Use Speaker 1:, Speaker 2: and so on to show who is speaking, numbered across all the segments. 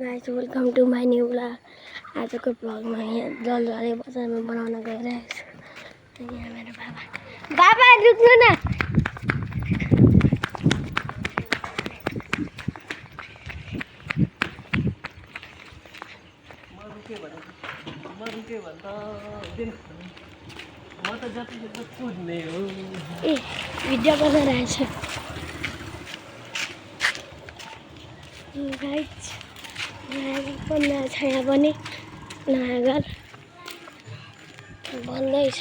Speaker 1: Guys welcome to my new blog. आजको ब्लगमा यहाँ जलझरे बजारमा बनाउन गइरहेको छु। यहाँ मेरो बाबा रुक्नु न। ए भिडियो बनाइरहेको छु गाइस। नयाँ छ यहाँ पनि नयाँ घर बन्दैछ।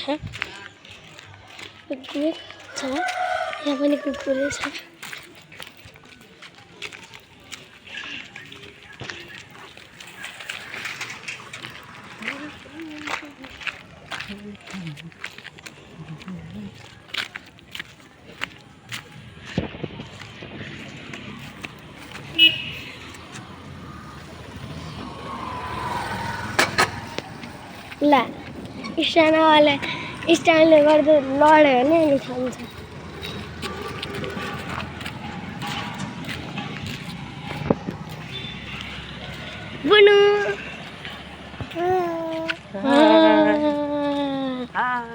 Speaker 1: कुकुर छ यहाँ पनि कुकुरै छ। ला स्ट्यान्डवाला स्ट्यान्डले गर्दा लड्यो भने अनि खान्छ। बुनु हाय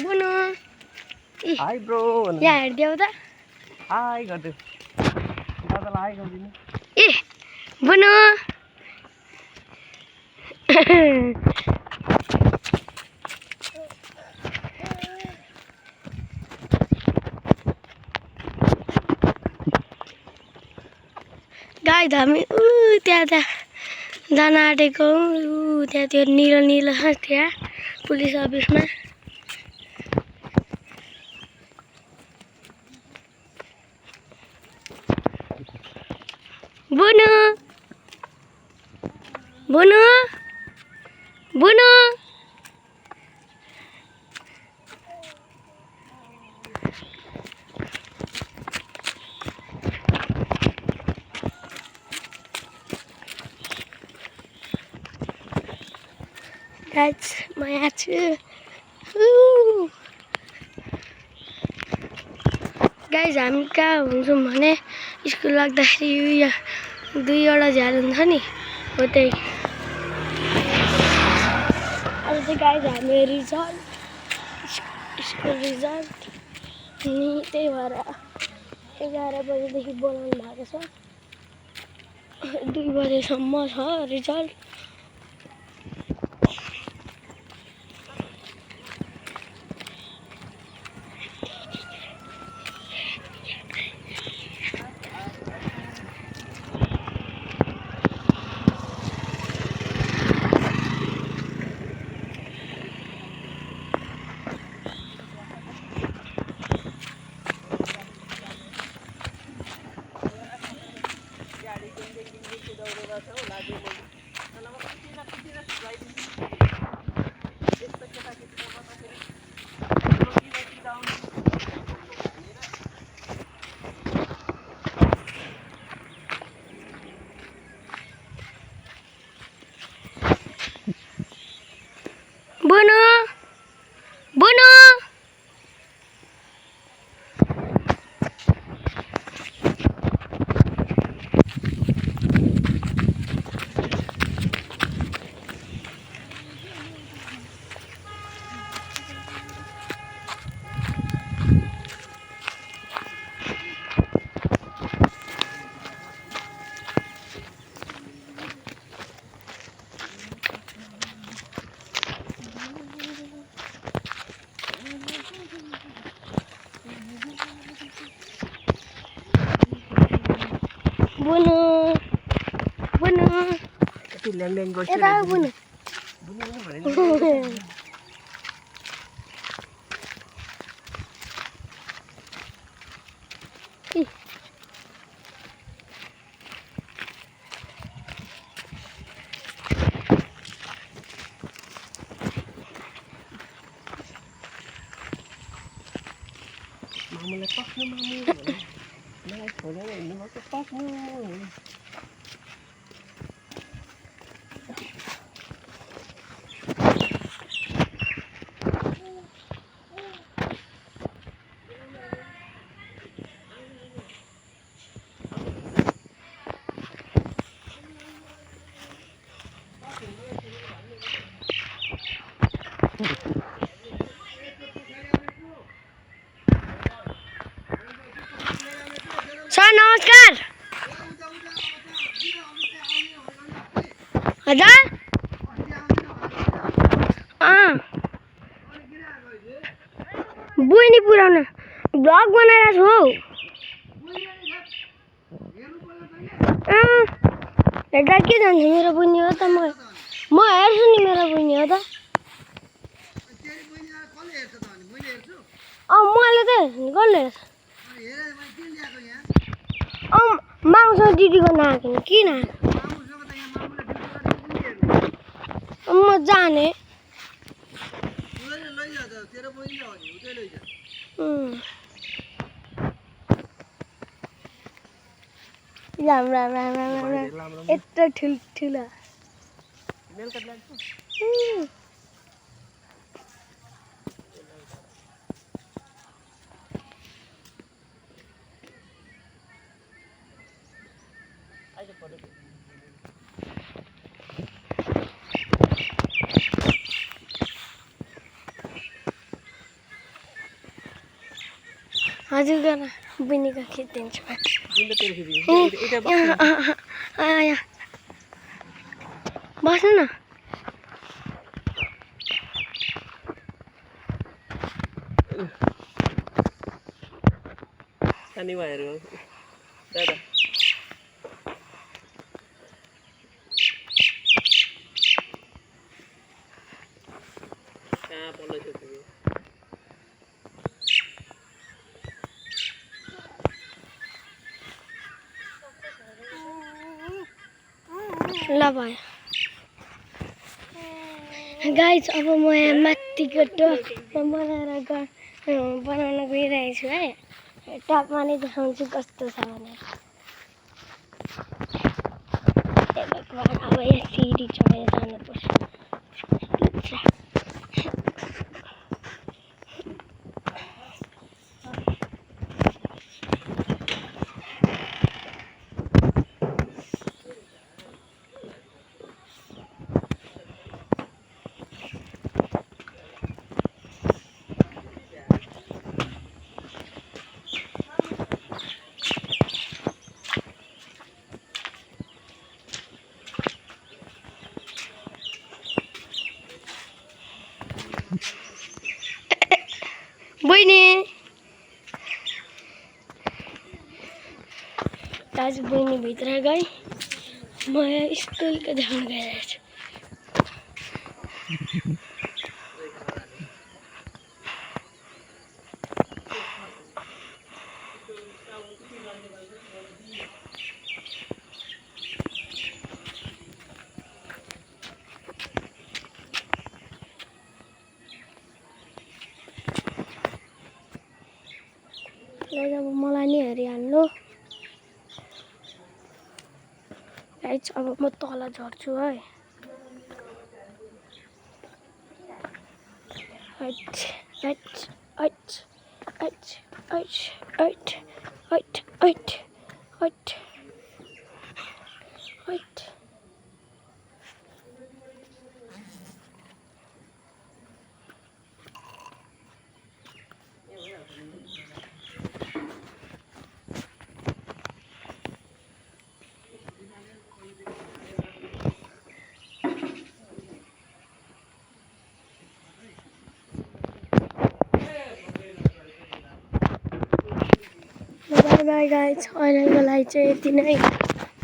Speaker 1: बुनु
Speaker 2: हाई ब्रो
Speaker 1: यहाँ हेर्देऊ त।
Speaker 2: हाई गर्दै दादालाई हाई गरिदिनु।
Speaker 1: ए बुनु गाई हामी त्यहाँ जान आँटेको। त्यहाँ त्यो निलो निलो छ त्यहाँ पुलिस अफिसमा। बुनु बुनु बुनु गाइस म यहाँ छु। गाइस हामी कहाँ हुन्छौँ भने स्कुल लाग्दाखेरि यहाँ दुईवटा झ्याल हुन्छ नि हो त्यही। अब चाहिँ गाइस हाम्रो रिजल्ट स्कुल रिजल्ट अनि त्यही भएर 11 बजेदेखि बोलाउनु भएको छ। 2 बजेसम्म छ रिजल्ट। बुनु बुनु बुनु बुनु
Speaker 2: कति ल्याङ गर्छ
Speaker 1: यता बुनु
Speaker 2: मामुलाई पस्नु मामु मलाई छोडेर हिँड्नुभएको पस्नु
Speaker 1: सर नमस्कार हजुर बुझ्ने पुऱ्याउन ब्लग बनाइरहेको छु हौ हेर्दा के जान्छ मेरो बहिनी हो त म हेर्छु नि मेरो बहिनी हो त मैले त हेर्छु नि कसले हेर्छ माउसँग ड्युटी गर्न आएको नि किन म जाने राम राम राम राम राम यत्रो ठुल्ठुलो हजुर गर्न बहिनीको खिचिदिन्छु बस्नु न
Speaker 2: सानी भाइहरू दादा कहाँ पल्लो छ तिमी
Speaker 1: ल भयो गाइस अब म यहाँ माथिको टपमा बनाउन गइरहेको छु है टपमा नै देखाउँछु कस्तो छ भनेर अब यहाँ सिडी चढेर जानुपर्छ बहिनी दाजु बहिनी भित्र गई म स्कुलको देखाउन गइरहेको छु अब मलाई नि हेरिहाल्नु गाइस अब म तल झर्छु है बाई गाइस अहिलेको लागि चाहिँ यति नै